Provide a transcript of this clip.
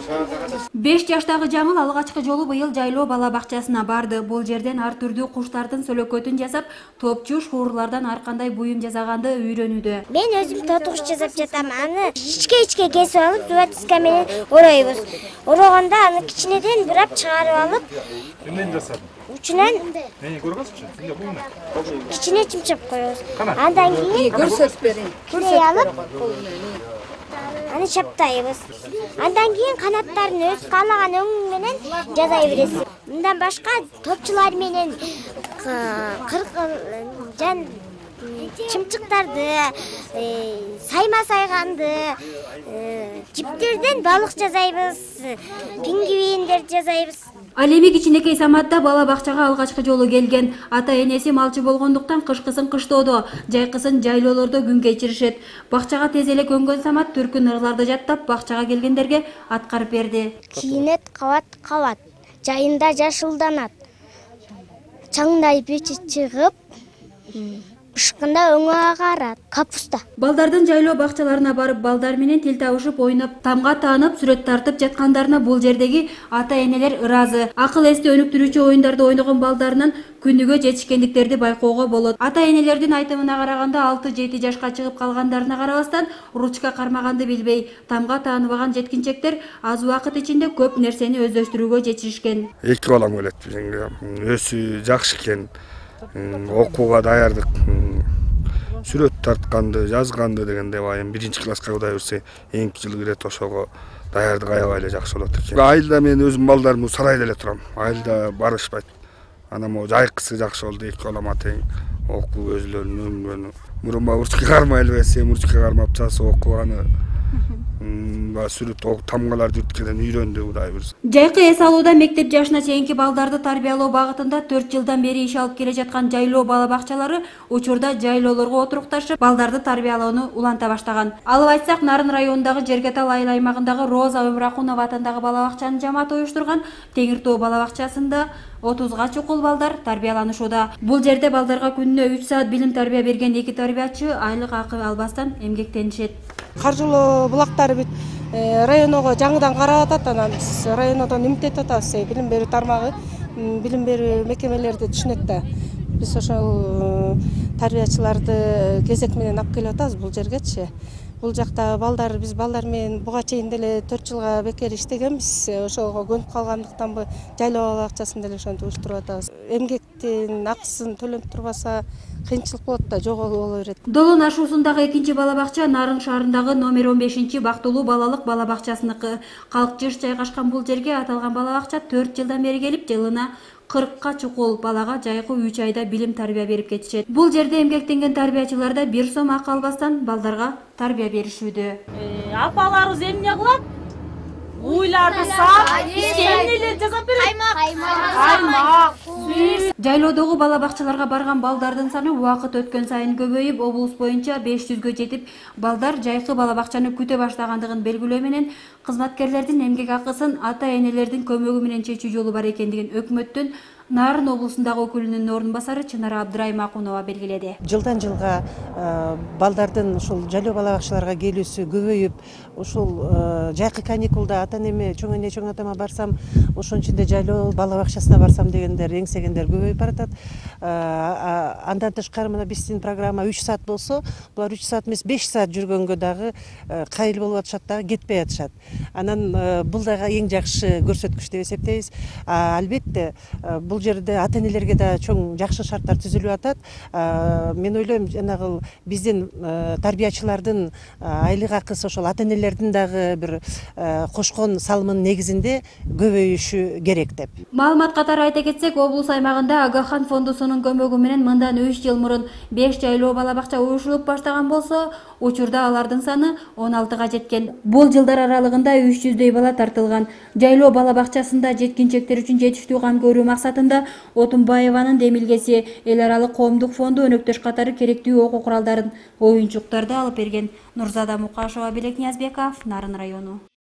5 жаштагы Жаңыл алгачкы жолу быйыл жайлоо бала бакчасына барды. Бул жерден ар түрдүү куштардын сөлөкөтүн жасап, топчуш хурлардан ар кандай буюм жасаганды үйрөнүүдө. Мен өзүм тотугуш жасап жатам. Аны ичке кесип алып, зубатыска менен оройбуз. Орогондо аны кичинеден бирап чыгарып алып, эмнен жасадың? учунан көргөзчү. Сенде буйна. кичине чымчап коебуз. Андан кийин көрсөтүп берейин. алып, аны чаптайбыз. Андан кийин канаттарын өз каалаган өң менен жасай бересиз. Мындан башка топчулар менен жан чымчыктарды, сайма сайганды, жиптерден балык жасайбыз, пингвиндер жасайбыз. Ал эми кичинекей Саматта бала бакчага алгачкы жолу келген. Ата-энеси малчы болгондуктан кышкысын кыштоодо, жайкысын жайлоолордо күн кечиришет. Бакчага тез эле көнгөн Самат түркүн ырларды жаттап, бакчага келгендерге аткарып берди. Кийинет кабат, жайында жашылданат. Чаңдай печи чыгып, бышкында өңү агарат. Капуста. Балдардын жайлоо бакчаларына барып, балдар менен тил табышып, ойноп, тамга таанып, сүрөт тартып жаткандарына бул жердеги ата-энелер ыраазы. Акыл эсти өнүктүрүүчү оюндарды ойногон балдарынын күнүгө жетишкендиктерди байкоого болот. Ата-энелердин айтымына караганда 6-7 жашка чыгып калгандарына карабастан, ручка кармаганды билбей, тамга тааныбаган жеткинчектер аз убакыт ичинде көп нерсени өздөштүрүүгө жетишишкен. Эки балам келет бизге. Өсү жакшы экен. Окууга даярдык. Сүрөт тартканды, жазганды дегенде байым 1-класска кудай берсе, эңки жылы кирет ошого даярдык аябай эле жакшы болот экен. Айылда мен өзүм балдарымды сарайда эле турам. Айылда барышпайт. Анан могу жайкысы жакшы болду, эки балама тең окуу өзүлөрүнүн мурун урчка кармай элбесе, урчка кармап часы окуганы сүрөт тамгаларды үрткөдөн үйрөндү Кудай буйрса. Жайкы эс алууда мектеп жашына чейинки балдарды тарбиялоо багытында 4 жылдан бери иш алып келе жаткан жайлоо бала бакчалары учурда жайлоолорго отурукташып, балдарды тарбиялоону уланта баштаган. Алып айтсак, Нарын районундагы Жергетал айыл аймагындагы Роза Өмүракунова атындагы бала бакчанын жамааты уюштурган Теңир Тоо бала бакчасында 30га чукул балдар тарбияланышууда. Бул жерде балдарга күнүнө 3 саат билим тарбия берген 2 тарбиячы айлык акы албастан эмгектенишет. Каржылоо булактары бүт районго жаңыдан карап атат, анан биз райондон үмүт атабыз. Билим берүү тармагы, билим берүү мекемелерди түшүнөт да. Биз ошол тарбиячыларды кезек менен алып келип атабыз бул жергечи. Бул жакта балдар, биз балдар менен буга чейин деле 4 жылга бекер иштегенбиз. Ошого көнүп калгандыктан жайлоо бала бакчасын деле ошентип уюштуруп атабыз. Эмгектин акысын төлөнүп турбаса кыйынчылык болот да, жогоо боло берет. Долон ашуусундагы экинчи бала бакча Нарын шаарындагы номер 15 Бактылуу балалык бала бакчасыныкы. Калкчыш жайгашкан бул жерге аталган бала бакча 4 жылдан бери келип, жылына 40ка чукул балага жайкы 3 айда билим тарбия берип кетишет. Бул жерде эмгектенген тарбиячылар да 1 сом акы албастан балдарга тарбия беришүүдө. Апаларыбыз эмне кылат? Уйларды сап, эмнелер жасап берет? Каймак. Жайлоодогу бала бакчаларга барган балдардын саны убакыт өткөн сайын көбөйүп, облус боюнча 500гө жетип, балдар жайкы бала бакчаны күтө баштагандыгын белгилөө менен кызматкерлердин эмгек акысын ата-энелердин көмөгү менен чечүү жолу бар экендигин өкмөттүн Нарын облусундагы өкүлүнүн орун басары Чынара Абдраймакунова белгиледи. Жылдан жылга балдардын ушул жайлоо бала бакчаларга келүүсү көбөйүп, ушул жайкы каникулда ата-энеме, чоң эне, чоң атама барсам, ошонун ичинде жайлоо бала бакчасына барсам дегендер, эңсегендер көбөйүп баратат. Андан тышкары мына биздин программа 3 саат болсо, булар 3 саат эмес 5 саат жүргөнгө дагы кайыл болуп атышат дагы, кетпей атышат. Анан бул дагы эң жакшы көрсөткүч деп эсептейбиз. Албетте бул жерде ата-энелерге да чоң жакшы шарттар түзүлүп атат. Мен ойлойм, жанагы биздин тарбиячылардын айлык акысы ошол ата-энелердин дагы бир кошкон салымынын негизинде көбөйүшү керек деп. Маалымат катары айта кетсек, облус аймагында Агахан фондусунун көмөгү менен мындан 3 жыл мурун 5 жайлоо бала бакча уюшулуп баштаган болсо, учурда алардын саны 16га жеткен. Бул жылдар аралыгында 300дөй бала тартылган. Жайлоо бала бакчасында жеткинчектер үчүн жетиштүү кам көрүү максатында Отунбаеванын демилгеси эл аралык коомдук фонду өнөктөш катары керектүү окуу куралдарын, оюнчуктарды алып берген. Нурзада Мукашева, Белек Ниязбеков, Нарын району.